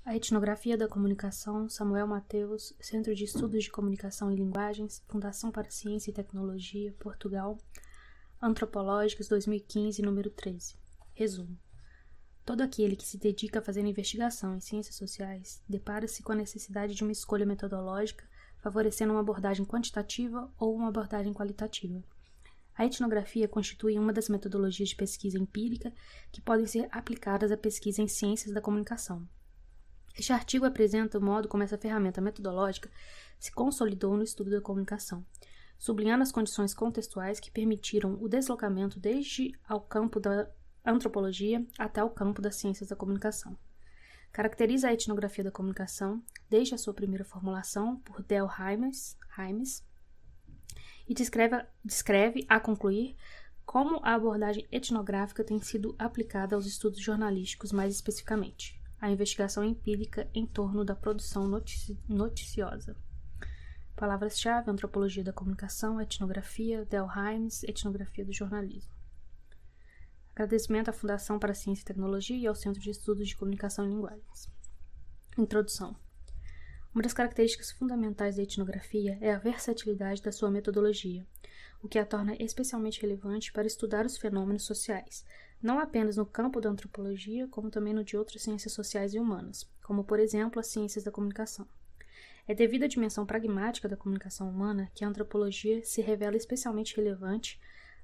A Etnografia da Comunicação, Samuel Mateus, Centro de Estudos de Comunicação e Linguagens, Fundação para Ciência e Tecnologia, Portugal, Antropológicas, 2015, número 13. Resumo. Todo aquele que se dedica a fazer investigação em ciências sociais depara-se com a necessidade de uma escolha metodológica, favorecendo uma abordagem quantitativa ou uma abordagem qualitativa. A etnografia constitui uma das metodologias de pesquisa empírica que podem ser aplicadas à pesquisa em ciências da comunicação. Este artigo apresenta o modo como essa ferramenta metodológica se consolidou no estudo da comunicação, sublinhando as condições contextuais que permitiram o deslocamento desde ao campo da antropologia até ao campo das ciências da comunicação. Caracteriza a etnografia da comunicação desde a sua primeira formulação por Del Hymes e descreve, a concluir, como a abordagem etnográfica tem sido aplicada aos estudos jornalísticos, mais especificamente a investigação empírica em torno da produção noticiosa. Palavras-chave: antropologia da comunicação, etnografia, Del Hymes, etnografia do jornalismo. Agradecimento à Fundação para Ciência e Tecnologia e ao Centro de Estudos de Comunicação e Linguagens. Introdução. Uma das características fundamentais da etnografia é a versatilidade da sua metodologia, o que a torna especialmente relevante para estudar os fenômenos sociais, não apenas no campo da antropologia, como também no de outras ciências sociais e humanas, como, por exemplo, as ciências da comunicação. É devido à dimensão pragmática da comunicação humana que a antropologia se revela especialmente relevante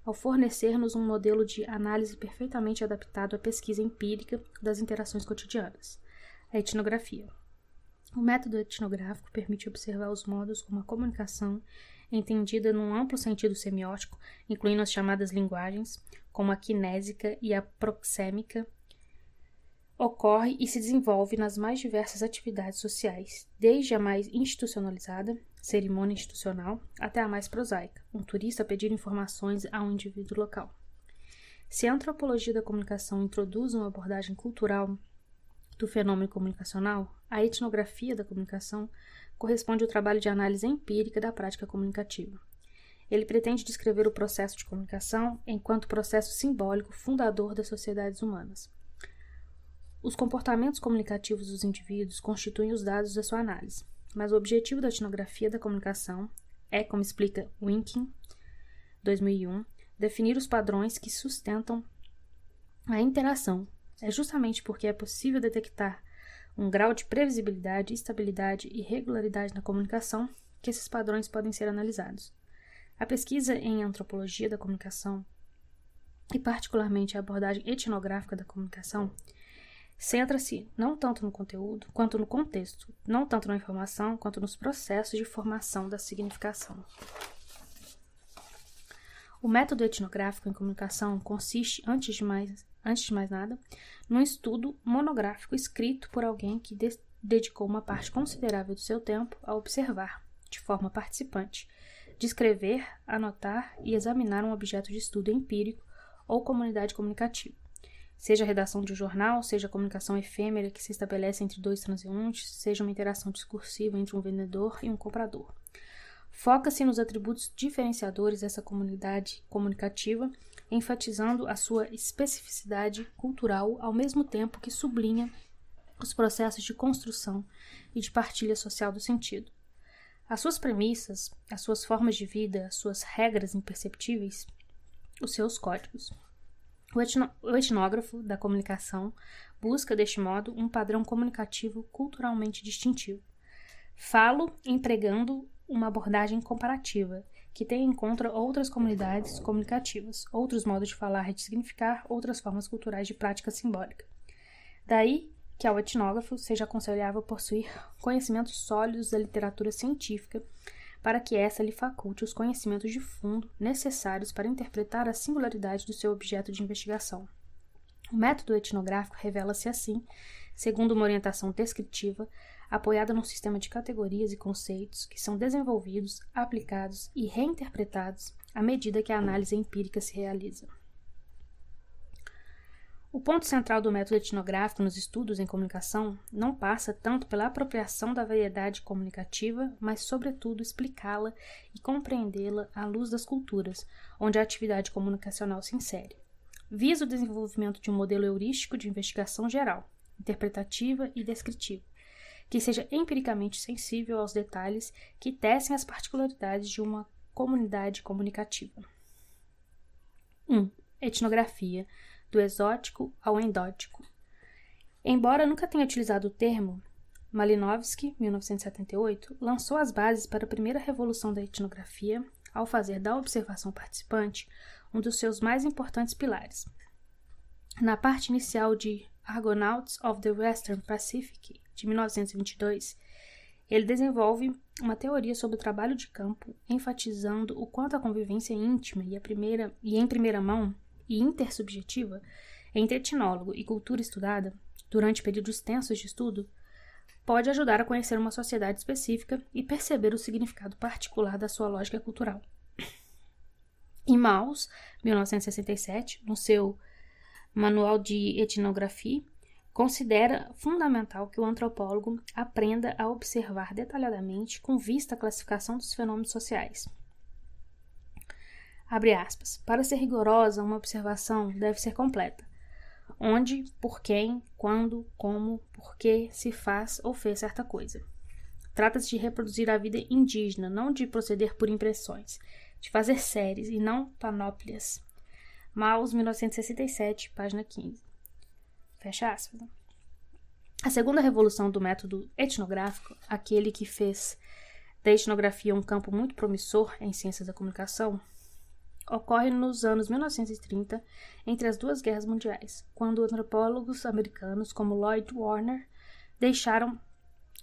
ao fornecer-nos um modelo de análise perfeitamente adaptado à pesquisa empírica das interações cotidianas, a etnografia. O método etnográfico permite observar os modos como a comunicação, entendida num amplo sentido semiótico, incluindo as chamadas linguagens, como a kinésica e a proxêmica, ocorre e se desenvolve nas mais diversas atividades sociais, desde a mais institucionalizada, cerimônia institucional, até a mais prosaica, um turista pedir informações a um indivíduo local. Se a antropologia da comunicação introduz uma abordagem cultural do fenômeno comunicacional, a etnografia da comunicação corresponde ao trabalho de análise empírica da prática comunicativa. Ele pretende descrever o processo de comunicação enquanto processo simbólico fundador das sociedades humanas. Os comportamentos comunicativos dos indivíduos constituem os dados da sua análise, mas o objetivo da etnografia da comunicação é, como explica Winkin, 2001, definir os padrões que sustentam a interação. É justamente porque é possível detectar um grau de previsibilidade, estabilidade e regularidade na comunicação que esses padrões podem ser analisados. A pesquisa em antropologia da comunicação, e particularmente a abordagem etnográfica da comunicação, centra-se não tanto no conteúdo quanto no contexto, não tanto na informação quanto nos processos de formação da significação. O método etnográfico em comunicação consiste, antes de mais nada, num estudo monográfico escrito por alguém que dedicou uma parte considerável do seu tempo a observar, de forma participante, descrever, anotar e examinar um objeto de estudo empírico ou comunidade comunicativa. Seja a redação de um jornal, seja a comunicação efêmera que se estabelece entre dois transeuntes, seja uma interação discursiva entre um vendedor e um comprador. Foca-se nos atributos diferenciadores dessa comunidade comunicativa, enfatizando a sua especificidade cultural ao mesmo tempo que sublinha os processos de construção e de partilha social do sentido. As suas premissas, as suas formas de vida, as suas regras imperceptíveis, os seus códigos. O etnógrafo da comunicação busca, deste modo, um padrão comunicativo culturalmente distintivo. Falo empregando uma abordagem comparativa, que tem em conta outras comunidades comunicativas, outros modos de falar e de significar, outras formas culturais de prática simbólica. Daí que ao etnógrafo seja aconselhável possuir conhecimentos sólidos da literatura científica, para que essa lhe faculte os conhecimentos de fundo necessários para interpretar a singularidade do seu objeto de investigação. O método etnográfico revela-se assim, segundo uma orientação descritiva, apoiada num sistema de categorias e conceitos que são desenvolvidos, aplicados e reinterpretados à medida que a análise empírica se realiza. O ponto central do método etnográfico nos estudos em comunicação não passa tanto pela apropriação da variedade comunicativa, mas, sobretudo, explicá-la e compreendê-la à luz das culturas, onde a atividade comunicacional se insere. Visa o desenvolvimento de um modelo heurístico de investigação geral, interpretativa e descritiva, que seja empiricamente sensível aos detalhes que tecem as particularidades de uma comunidade comunicativa. 1. Etnografia, do exótico ao endótico. Embora nunca tenha utilizado o termo, Malinowski, 1978, lançou as bases para a primeira revolução da etnografia ao fazer da observação participante um dos seus mais importantes pilares. Na parte inicial de Argonauts of the Western Pacific, de 1922, ele desenvolve uma teoria sobre o trabalho de campo, enfatizando o quanto a convivência íntima e em primeira mão e intersubjetiva entre etnólogo e cultura estudada, durante períodos extensos de estudo, pode ajudar a conhecer uma sociedade específica e perceber o significado particular da sua lógica cultural. E Maus, 1967, no seu Manual de Etnografia, considera fundamental que o antropólogo aprenda a observar detalhadamente com vista à classificação dos fenômenos sociais. Abre aspas. Para ser rigorosa, uma observação deve ser completa. Onde, por quem, quando, como, por que se faz ou fez certa coisa. Trata-se de reproduzir a vida indígena, não de proceder por impressões, de fazer séries e não panóplias. Maus, 1967, página 15. Fecha aspas. A segunda revolução do método etnográfico, aquele que fez da etnografia um campo muito promissor em ciências da comunicação, ocorre nos anos 1930, entre as duas guerras mundiais, quando antropólogos americanos como Lloyd Warner deixaram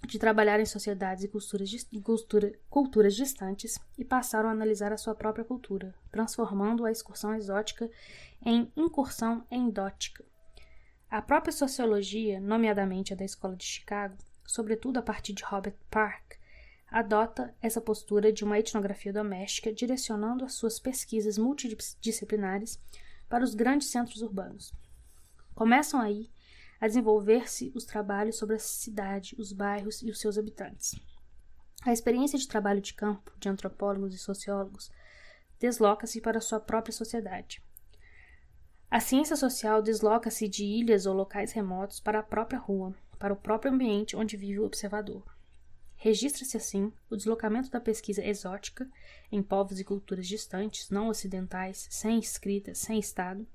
de trabalhar em sociedades e culturas distantes e passaram a analisar a sua própria cultura, transformando a excursão exótica em incursão endótica. A própria sociologia, nomeadamente a da Escola de Chicago, sobretudo a partir de Robert Park, adota essa postura de uma etnografia doméstica, direcionando as suas pesquisas multidisciplinares para os grandes centros urbanos. Começam aí a desenvolver-se os trabalhos sobre a cidade, os bairros e os seus habitantes. A experiência de trabalho de campo de antropólogos e sociólogos desloca-se para a sua própria sociedade. A ciência social desloca-se de ilhas ou locais remotos para a própria rua, para o próprio ambiente onde vive o observador. Registra-se, assim, o deslocamento da pesquisa exótica em povos e culturas distantes, não ocidentais, sem escrita, sem Estado,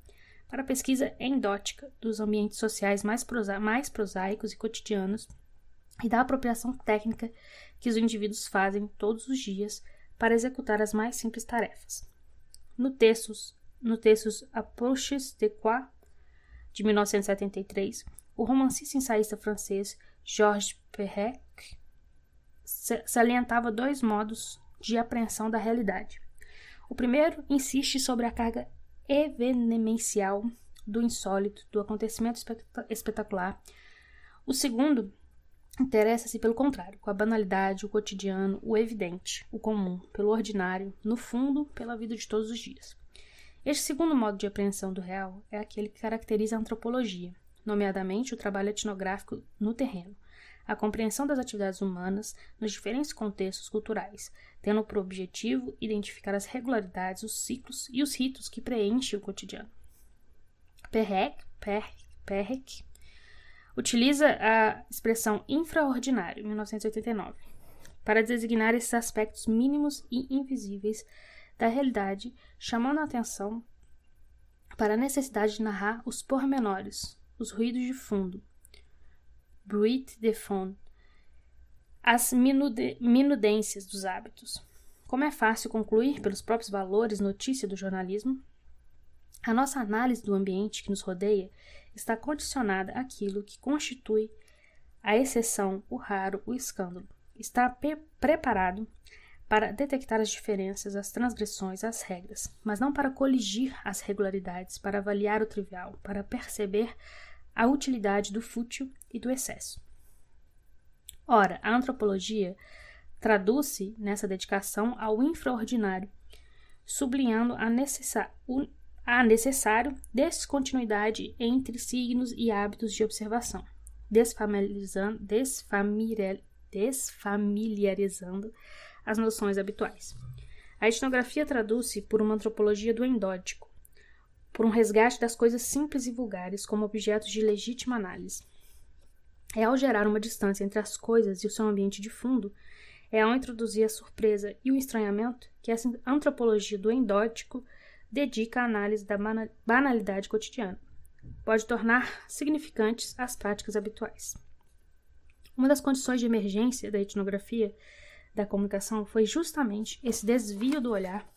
para a pesquisa endótica dos ambientes sociais mais prosaicos e cotidianos e da apropriação técnica que os indivíduos fazem todos os dias para executar as mais simples tarefas. No textos Approches de Quoi, de 1973, o romancista e ensaísta francês Georges Perec salientava dois modos de apreensão da realidade. O primeiro insiste sobre a carga evenemencial do insólito, do acontecimento espetacular. O segundo interessa-se pelo contrário, com a banalidade, o cotidiano, o evidente, o comum, pelo ordinário, no fundo, pela vida de todos os dias. Este segundo modo de apreensão do real é aquele que caracteriza a antropologia, nomeadamente o trabalho etnográfico no terreno, a compreensão das atividades humanas nos diferentes contextos culturais, tendo por objetivo identificar as regularidades, os ciclos e os ritos que preenchem o cotidiano. Perec utiliza a expressão infraordinário, 1989, para designar esses aspectos mínimos e invisíveis da realidade, chamando a atenção para a necessidade de narrar os pormenores, os ruídos de fundo, bruit de fond, as minudências dos hábitos. Como é fácil concluir pelos próprios valores notícia do jornalismo, a nossa análise do ambiente que nos rodeia está condicionada àquilo que constitui a exceção, o raro, o escândalo. Está preparado para detectar as diferenças, as transgressões, as regras, mas não para coligir as regularidades, para avaliar o trivial, para perceber a utilidade do fútil e do excesso. Ora, a antropologia traduz-se nessa dedicação ao infraordinário, sublinhando a necessário descontinuidade entre signos e hábitos de observação, desfamiliarizando as noções habituais. A etnografia traduz-se por uma antropologia do endótico, por um resgate das coisas simples e vulgares como objetos de legítima análise. É ao gerar uma distância entre as coisas e o seu ambiente de fundo, é ao introduzir a surpresa e o estranhamento que essa antropologia do endótico dedica à análise da banalidade cotidiana. Pode tornar significantes as práticas habituais. Uma das condições de emergência da etnografia da comunicação foi justamente esse desvio do olhar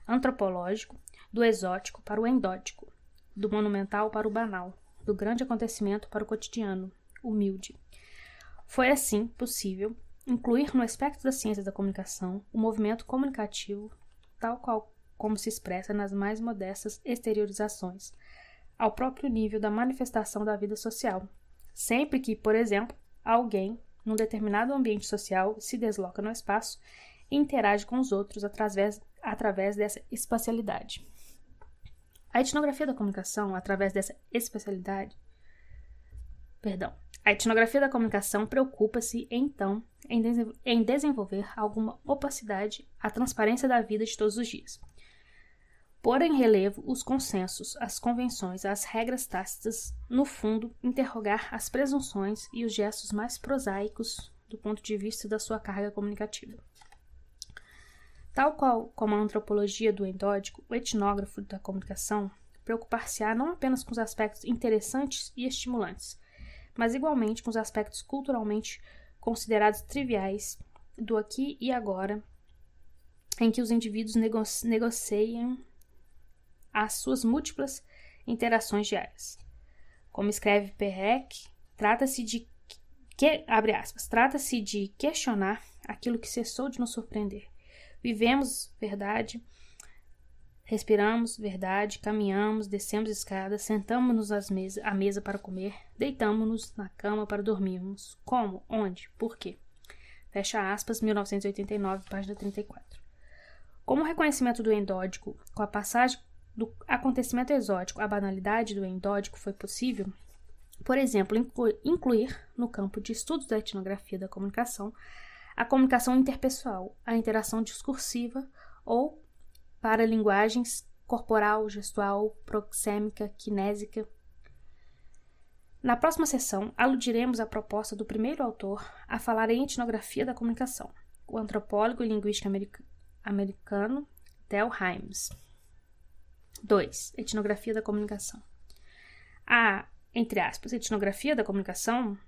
antropológico do exótico para o endótico, do monumental para o banal, do grande acontecimento para o cotidiano, humilde. Foi assim possível incluir no aspecto das ciências da comunicação o movimento comunicativo, tal qual como se expressa nas mais modestas exteriorizações, ao próprio nível da manifestação da vida social, sempre que, por exemplo, alguém, num determinado ambiente social, se desloca no espaço e interage com os outros através dessa espacialidade. A etnografia da comunicação, através dessa espacialidade, a etnografia da comunicação preocupa-se, então, em desenvolver alguma opacidade à transparência da vida de todos os dias. Pôr em relevo os consensos, as convenções, as regras tácitas, no fundo, interrogar as presunções e os gestos mais prosaicos do ponto de vista da sua carga comunicativa. Tal qual como a antropologia do endótico, o etnógrafo da comunicação preocupar-se-á não apenas com os aspectos interessantes e estimulantes, mas igualmente com os aspectos culturalmente considerados triviais do aqui e agora, em que os indivíduos negociam as suas múltiplas interações diárias. Como escreve Perec, trata-se de questionar aquilo que cessou de nos surpreender. Vivemos verdade, respiramos verdade, caminhamos, descemos escadas, sentamos-nos à mesa para comer, deitamos-nos na cama para dormirmos. Como? Onde? Por quê? Fecha aspas, 1989, página 34. Como o reconhecimento do endótico, com a passagem do acontecimento exótico à banalidade do endótico foi possível, por exemplo, incluir no campo de estudos da etnografia da comunicação a comunicação interpessoal, a interação discursiva ou para linguagens corporal, gestual, proxêmica, kinésica. Na próxima sessão, aludiremos à proposta do primeiro autor a falar em etnografia da comunicação, o antropólogo e linguista americano Del Hymes. 2. Etnografia da comunicação. A, entre aspas, etnografia da comunicação,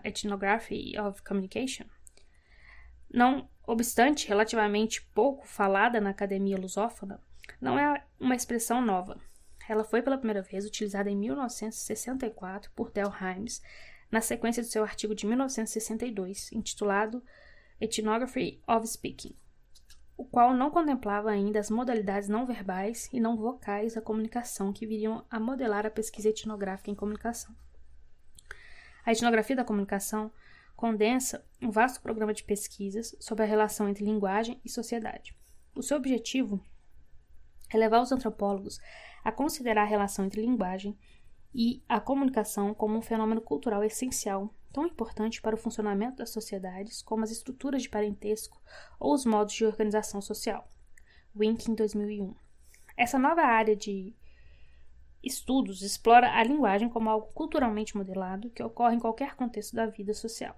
Ethnography of Communication, não obstante relativamente pouco falada na academia lusófona, não é uma expressão nova. Ela foi pela primeira vez utilizada em 1964 por Del Hymes, na sequência do seu artigo de 1962, intitulado Ethnography of Speaking, o qual não contemplava ainda as modalidades não verbais e não vocais da comunicação que viriam a modelar a pesquisa etnográfica em comunicação. A etnografia da comunicação condensa um vasto programa de pesquisas sobre a relação entre linguagem e sociedade. O seu objetivo é levar os antropólogos a considerar a relação entre linguagem e a comunicação como um fenômeno cultural essencial, tão importante para o funcionamento das sociedades como as estruturas de parentesco ou os modos de organização social. Wink, 2001. Essa nova área de estudos explora a linguagem como algo culturalmente modelado que ocorre em qualquer contexto da vida social.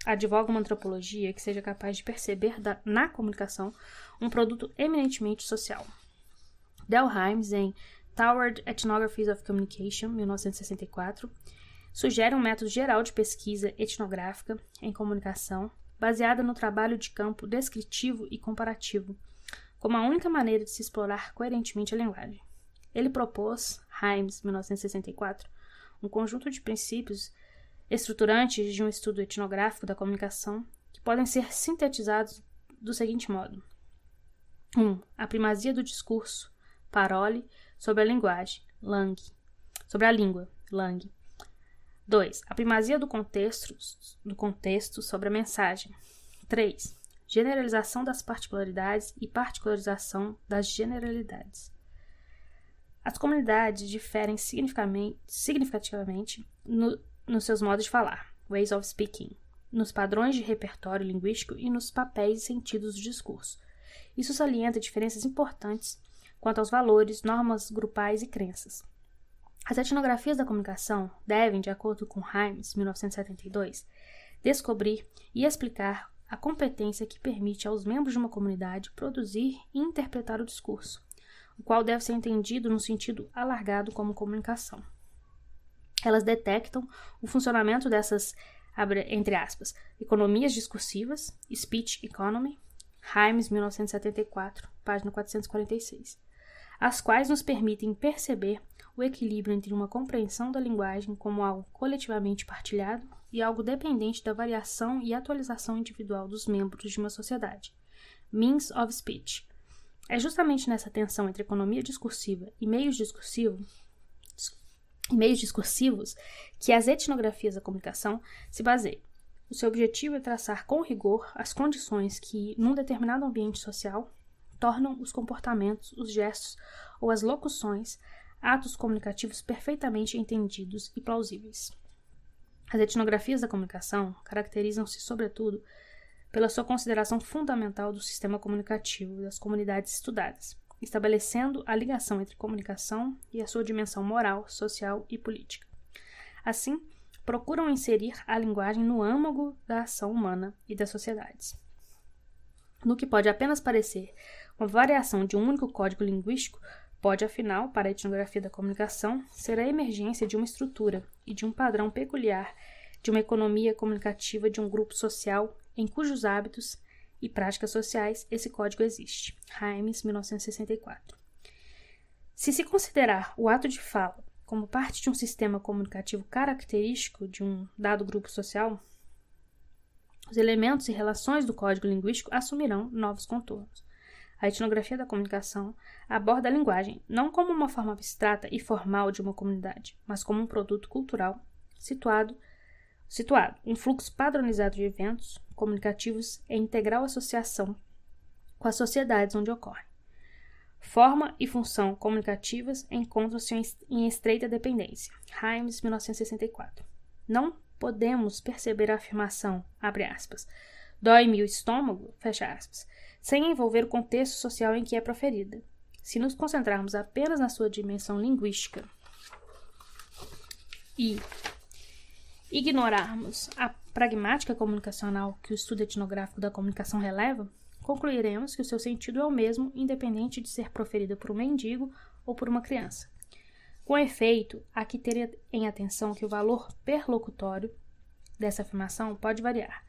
Advoga uma antropologia que seja capaz de perceber na comunicação um produto eminentemente social. Del Hymes, em Toward Ethnographies of Communication, 1964, sugere um método geral de pesquisa etnográfica em comunicação baseada no trabalho de campo descritivo e comparativo, como a única maneira de se explorar coerentemente a linguagem. Ele propôs, Hymes, 1964, um conjunto de princípios estruturantes de um estudo etnográfico da comunicação que podem ser sintetizados do seguinte modo. 1. A primazia do discurso, parole, sobre a linguagem, sobre a língua, Lang. 2. A primazia do contexto sobre a mensagem. 3. Generalização das particularidades e particularização das generalidades. As comunidades diferem significativamente nos seus modos de falar, ways of speaking, nos padrões de repertório linguístico e nos papéis e sentidos do discurso. Isso salienta diferenças importantes quanto aos valores, normas grupais e crenças. As etnografias da comunicação devem, de acordo com Hymes, 1972, descobrir e explicar a competência que permite aos membros de uma comunidade produzir e interpretar o discurso, o qual deve ser entendido no sentido alargado como comunicação. Elas detectam o funcionamento dessas, entre aspas, economias discursivas, speech economy, Hymes, 1974, página 446, as quais nos permitem perceber o equilíbrio entre uma compreensão da linguagem como algo coletivamente partilhado e algo dependente da variação e atualização individual dos membros de uma sociedade. Means of speech. É justamente nessa tensão entre economia discursiva e meios discursivos que as etnografias da comunicação se baseiam. O seu objetivo é traçar com rigor as condições que, num determinado ambiente social, tornam os comportamentos, os gestos ou as locuções atos comunicativos perfeitamente entendidos e plausíveis. As etnografias da comunicação caracterizam-se, sobretudo, pela sua consideração fundamental do sistema comunicativo das comunidades estudadas, estabelecendo a ligação entre comunicação e a sua dimensão moral, social e política. Assim, procuram inserir a linguagem no âmago da ação humana e das sociedades. No que pode apenas parecer uma variação de um único código linguístico, pode, afinal, para a etnografia da comunicação, ser a emergência de uma estrutura e de um padrão peculiar de uma economia comunicativa de um grupo social em cujos hábitos e práticas sociais esse código existe. Hymes, 1964. Se considerar o ato de fala como parte de um sistema comunicativo característico de um dado grupo social, os elementos e relações do código linguístico assumirão novos contornos. A etnografia da comunicação aborda a linguagem não como uma forma abstrata e formal de uma comunidade, mas como um produto cultural situado em fluxo padronizado de eventos comunicativos em integral associação com as sociedades onde ocorrem. Forma e função comunicativas encontram-se em estreita dependência. Hymes, 1964. Não podemos perceber a afirmação, abre aspas, dói-me o estômago, fecha aspas, sem envolver o contexto social em que é proferida. Se nos concentrarmos apenas na sua dimensão linguística e ignorarmos a pragmática comunicacional que o estudo etnográfico da comunicação releva, concluiremos que o seu sentido é o mesmo, independente de ser proferida por um mendigo ou por uma criança. Com efeito, há que ter em atenção que o valor perlocutório dessa afirmação pode variar.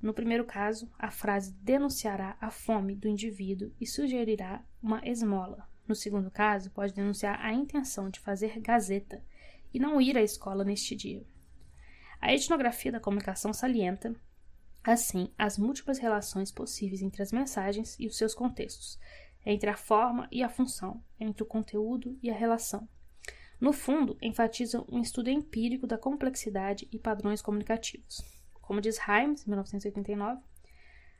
No primeiro caso, a frase denunciará a fome do indivíduo e sugerirá uma esmola. No segundo caso, pode denunciar a intenção de fazer gazeta e não ir à escola neste dia. A etnografia da comunicação salienta, assim, as múltiplas relações possíveis entre as mensagens e os seus contextos, entre a forma e a função, entre o conteúdo e a relação. No fundo, enfatiza um estudo empírico da complexidade e padrões comunicativos. Como diz Hymes, 1989,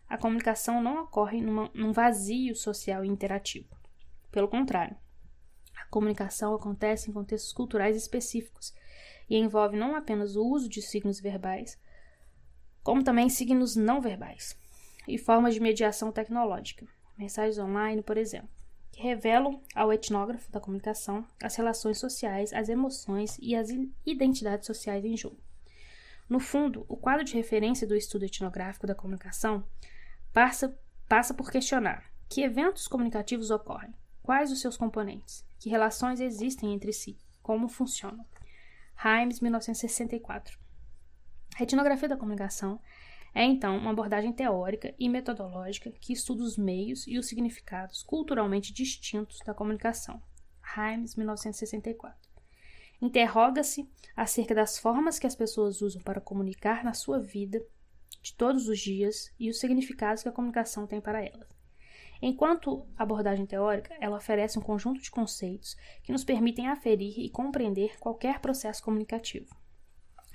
a comunicação não ocorre num vazio social e interativo. Pelo contrário, a comunicação acontece em contextos culturais específicos e envolve não apenas o uso de signos verbais, como também signos não verbais e formas de mediação tecnológica, mensagens online, por exemplo, que revelam ao etnógrafo da comunicação as relações sociais, as emoções e as identidades sociais em jogo. No fundo, o quadro de referência do estudo etnográfico da comunicação passa por questionar que eventos comunicativos ocorrem, quais os seus componentes, que relações existem entre si, como funcionam. Hymes, 1964. A etnografia da comunicação é, então, uma abordagem teórica e metodológica que estuda os meios e os significados culturalmente distintos da comunicação. Hymes, 1964. Interroga-se acerca das formas que as pessoas usam para comunicar na sua vida de todos os dias e os significados que a comunicação tem para elas. Enquanto abordagem teórica, ela oferece um conjunto de conceitos que nos permitem aferir e compreender qualquer processo comunicativo.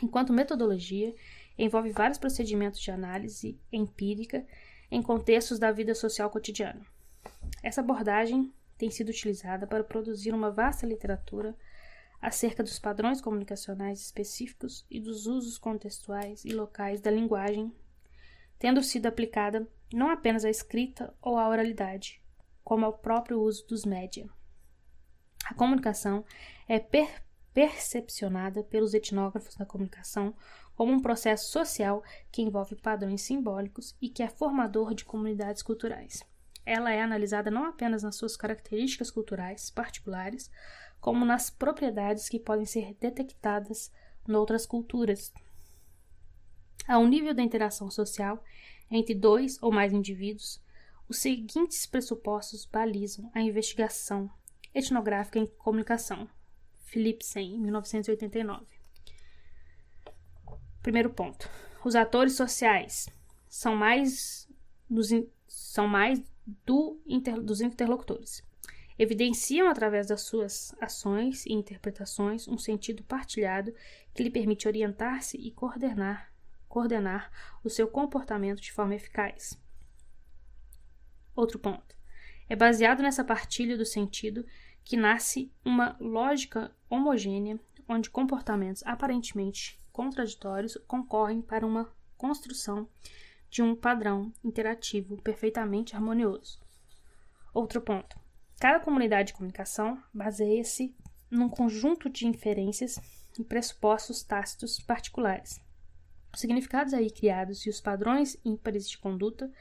Enquanto metodologia, envolve vários procedimentos de análise empírica em contextos da vida social cotidiana. Essa abordagem tem sido utilizada para produzir uma vasta literatura acerca dos padrões comunicacionais específicos e dos usos contextuais e locais da linguagem, tendo sido aplicada não apenas à escrita ou à oralidade, como ao próprio uso dos média. A comunicação é percepcionada pelos etnógrafos da comunicação como um processo social que envolve padrões simbólicos e que é formador de comunidades culturais. Ela é analisada não apenas nas suas características culturais particulares, como nas propriedades que podem ser detectadas noutras culturas. A um nível da interação social entre dois ou mais indivíduos, os seguintes pressupostos balizam a investigação etnográfica em comunicação. Philipsen, 1989. Primeiro ponto. Os atores sociais são mais dos interlocutores. Evidenciam através das suas ações e interpretações um sentido partilhado que lhe permite orientar-se e coordenar o seu comportamento de forma eficaz. Outro ponto. É baseado nessa partilha do sentido que nasce uma lógica homogênea onde comportamentos aparentemente contraditórios concorrem para uma construção de um padrão interativo perfeitamente harmonioso. Outro ponto. Cada comunidade de comunicação baseia-se num conjunto de inferências e pressupostos tácitos particulares. Os significados aí criados e os padrões ímpares de conduta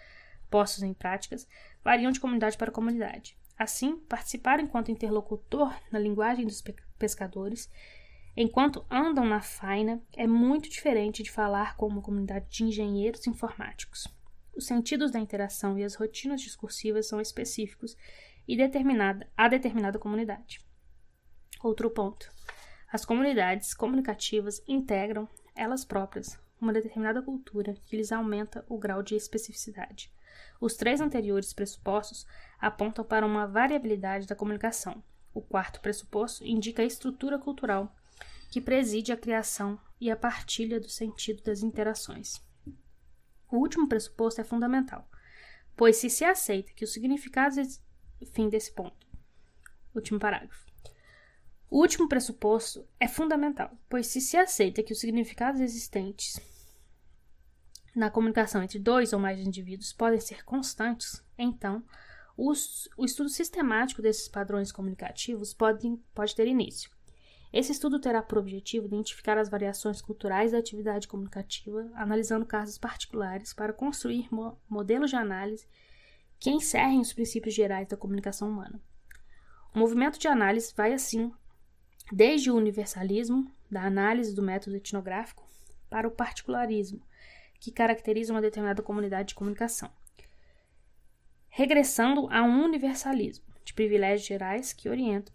postos em práticas variam de comunidade para comunidade. Assim, participar enquanto interlocutor na linguagem dos pescadores, enquanto andam na faina, é muito diferente de falar com uma comunidade de engenheiros informáticos. Os sentidos da interação e as rotinas discursivas são específicos a determinada comunidade. Outro ponto. As comunidades comunicativas integram, elas próprias, uma determinada cultura que lhes aumenta o grau de especificidade. Os três anteriores pressupostos apontam para uma variabilidade da comunicação. O quarto pressuposto indica a estrutura cultural que preside a criação e a partilha do sentido das interações. O último pressuposto é fundamental, pois se aceita que os significados... Fim desse ponto. Último parágrafo. O último pressuposto é fundamental, pois se aceita que os significados existentes na comunicação entre dois ou mais indivíduos podem ser constantes, então o estudo sistemático desses padrões comunicativos pode ter início. Esse estudo terá por objetivo identificar as variações culturais da atividade comunicativa, analisando casos particulares para construir modelos de análise que encerrem os princípios gerais da comunicação humana. O movimento de análise vai assim desde o universalismo da análise do método etnográfico para o particularismo, que caracteriza uma determinada comunidade de comunicação, regressando a um universalismo de privilégios gerais que orientam,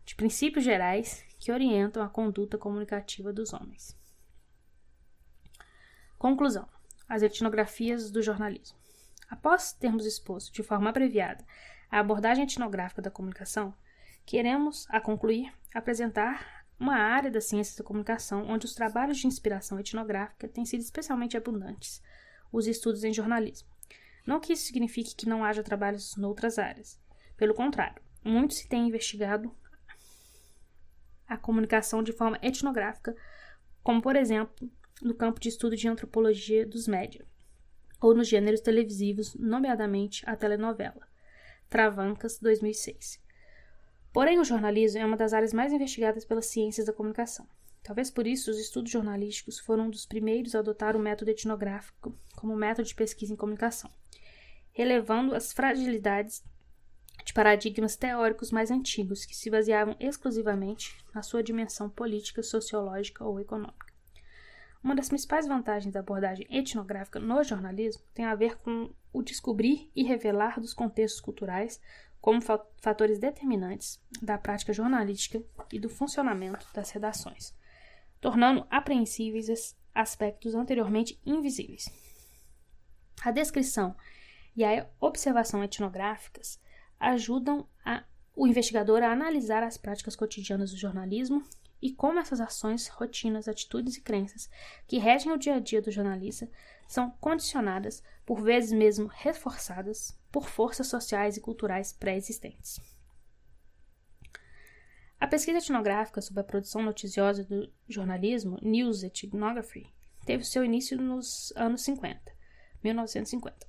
de princípios gerais que orientam a conduta comunicativa dos homens. Conclusão: as etnografias do jornalismo. Após termos exposto de forma abreviada a abordagem etnográfica da comunicação, queremos, a concluir, apresentar uma área das ciências da comunicação onde os trabalhos de inspiração etnográfica têm sido especialmente abundantes, os estudos em jornalismo. Não que isso signifique que não haja trabalhos noutras áreas. Pelo contrário, muito se tem investigado a comunicação de forma etnográfica, como, por exemplo, no campo de estudo de antropologia dos média, ou nos gêneros televisivos, nomeadamente a telenovela. Travancas, 2006. Porém, o jornalismo é uma das áreas mais investigadas pelas ciências da comunicação. Talvez por isso os estudos jornalísticos foram um dos primeiros a adotar o método etnográfico como método de pesquisa em comunicação, relevando as fragilidades de paradigmas teóricos mais antigos que se baseavam exclusivamente na sua dimensão política, sociológica ou econômica. Uma das principais vantagens da abordagem etnográfica no jornalismo tem a ver com o descobrir e revelar dos contextos culturais como fatores determinantes da prática jornalística e do funcionamento das redações, tornando apreensíveis aspectos anteriormente invisíveis. A descrição e a observação etnográficas ajudam o investigador a analisar as práticas cotidianas do jornalismo e como essas ações, rotinas, atitudes e crenças que regem o dia a dia do jornalista são condicionadas, por vezes mesmo reforçadas, por forças sociais e culturais pré-existentes. A pesquisa etnográfica sobre a produção noticiosa do jornalismo, News Ethnography, teve seu início nos anos 1950.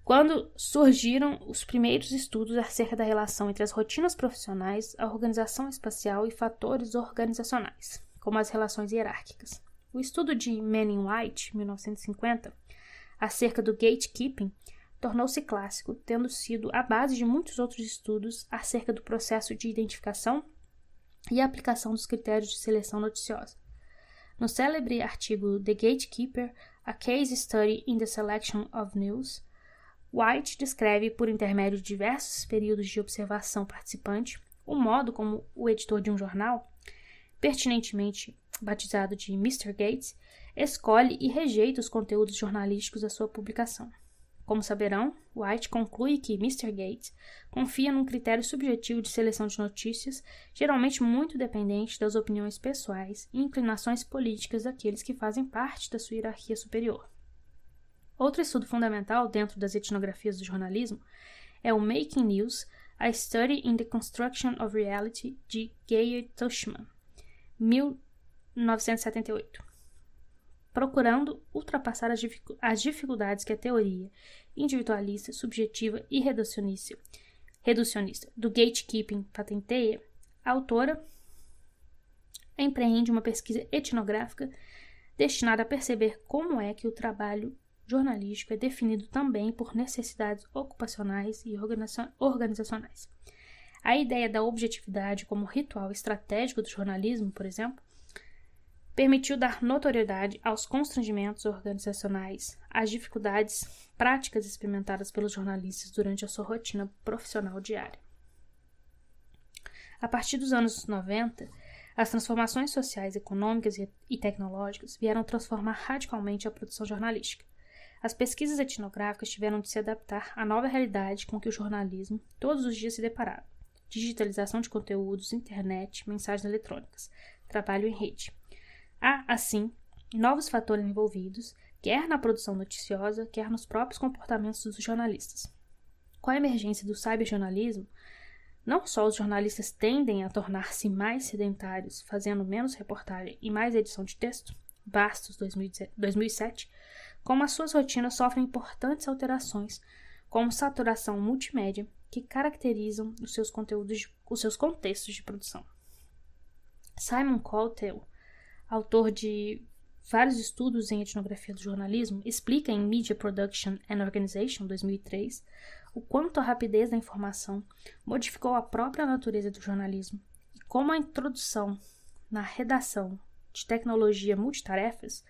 quando surgiram os primeiros estudos acerca da relação entre as rotinas profissionais, a organização espacial e fatores organizacionais, como as relações hierárquicas. O estudo de Manning White, 1950, acerca do gatekeeping, tornou-se clássico, tendo sido a base de muitos outros estudos acerca do processo de identificação e aplicação dos critérios de seleção noticiosa. No célebre artigo The Gatekeeper, A Case Study in the Selection of News, White descreve, por intermédio de diversos períodos de observação participante, o modo como o editor de um jornal, pertinentemente batizado de Mr. Gates, escolhe e rejeita os conteúdos jornalísticos da sua publicação. Como saberão, White conclui que Mr. Gates confia num critério subjetivo de seleção de notícias, geralmente muito dependente das opiniões pessoais e inclinações políticas daqueles que fazem parte da sua hierarquia superior. Outro estudo fundamental dentro das etnografias do jornalismo é o Making News, A Study in the Construction of Reality, de Geir Tushman, 1978. Procurando ultrapassar as dificuldades que a teoria individualista, subjetiva e reducionista do gatekeeping patenteia, a autora empreende uma pesquisa etnográfica destinada a perceber como é que o trabalho jornalístico é definido também por necessidades ocupacionais e organizacionais. A ideia da objetividade como ritual estratégico do jornalismo, por exemplo, permitiu dar notoriedade aos constrangimentos organizacionais, às dificuldades práticas experimentadas pelos jornalistas durante a sua rotina profissional diária. A partir dos anos 90, as transformações sociais, econômicas e tecnológicas vieram transformar radicalmente a produção jornalística. As pesquisas etnográficas tiveram de se adaptar à nova realidade com que o jornalismo todos os dias se deparava: digitalização de conteúdos, internet, mensagens eletrônicas, trabalho em rede. Há, assim, novos fatores envolvidos, quer na produção noticiosa, quer nos próprios comportamentos dos jornalistas. Com a emergência do cyberjornalismo, não só os jornalistas tendem a tornar-se mais sedentários, fazendo menos reportagem e mais edição de texto, Bastos, 2007, como as suas rotinas sofrem importantes alterações, como saturação multimédia, que caracterizam os seus contextos de produção. Simon Coltell, autor de vários estudos em etnografia do jornalismo, explica em Media Production and Organization, 2003, o quanto a rapidez da informação modificou a própria natureza do jornalismo e como a introdução na redação de tecnologia multitarefas,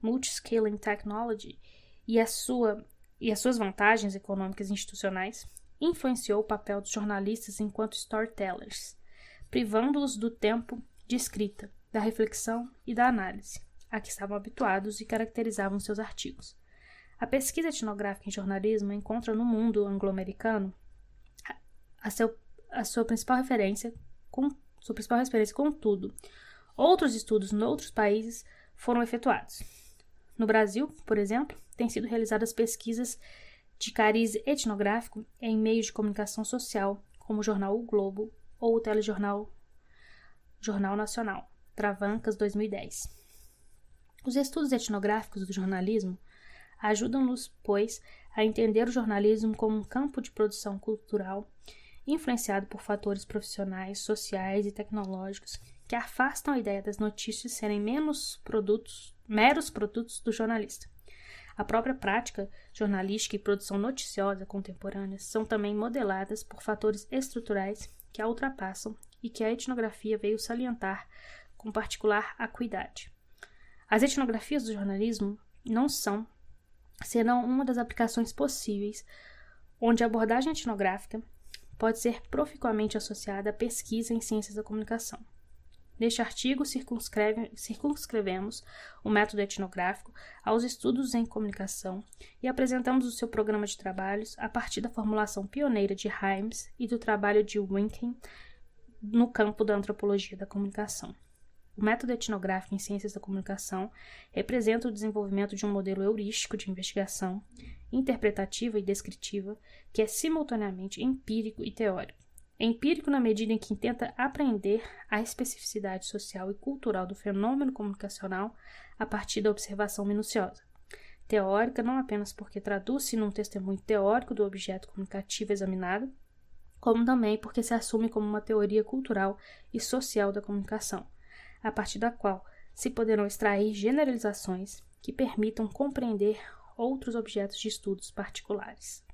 Multiscaling Technology, e as suas vantagens econômicas e institucionais, influenciou o papel dos jornalistas enquanto storytellers, privando-os do tempo de escrita, da reflexão e da análise, a que estavam habituados e caracterizavam seus artigos. A pesquisa etnográfica em jornalismo encontra no mundo anglo-americano a sua principal referência, contudo, outros estudos em outros países foram efetuados. No Brasil, por exemplo, têm sido realizadas pesquisas de cariz etnográfico em meios de comunicação social, como o jornal O Globo ou o telejornal Jornal Nacional, Travancas, 2010. Os estudos etnográficos do jornalismo ajudam-nos, pois, a entender o jornalismo como um campo de produção cultural influenciado por fatores profissionais, sociais e tecnológicos que afastam a ideia das notícias serem meros produtos do jornalista. A própria prática jornalística e produção noticiosa contemporâneas são também modeladas por fatores estruturais que a ultrapassam e que a etnografia veio salientar com particular acuidade. As etnografias do jornalismo serão uma das aplicações possíveis onde a abordagem etnográfica pode ser proficuamente associada à pesquisa em ciências da comunicação. Neste artigo, circunscrevemos o método etnográfico aos estudos em comunicação e apresentamos o seu programa de trabalhos a partir da formulação pioneira de Hymes e do trabalho de Winken no campo da antropologia da comunicação. O método etnográfico em ciências da comunicação representa o desenvolvimento de um modelo heurístico de investigação, interpretativa e descritiva, que é simultaneamente empírico e teórico. É empírico na medida em que tenta apreender a especificidade social e cultural do fenômeno comunicacional a partir da observação minuciosa. Teórica, não apenas porque traduz-se num testemunho teórico do objeto comunicativo examinado, como também porque se assume como uma teoria cultural e social da comunicação, a partir da qual se poderão extrair generalizações que permitam compreender outros objetos de estudos particulares.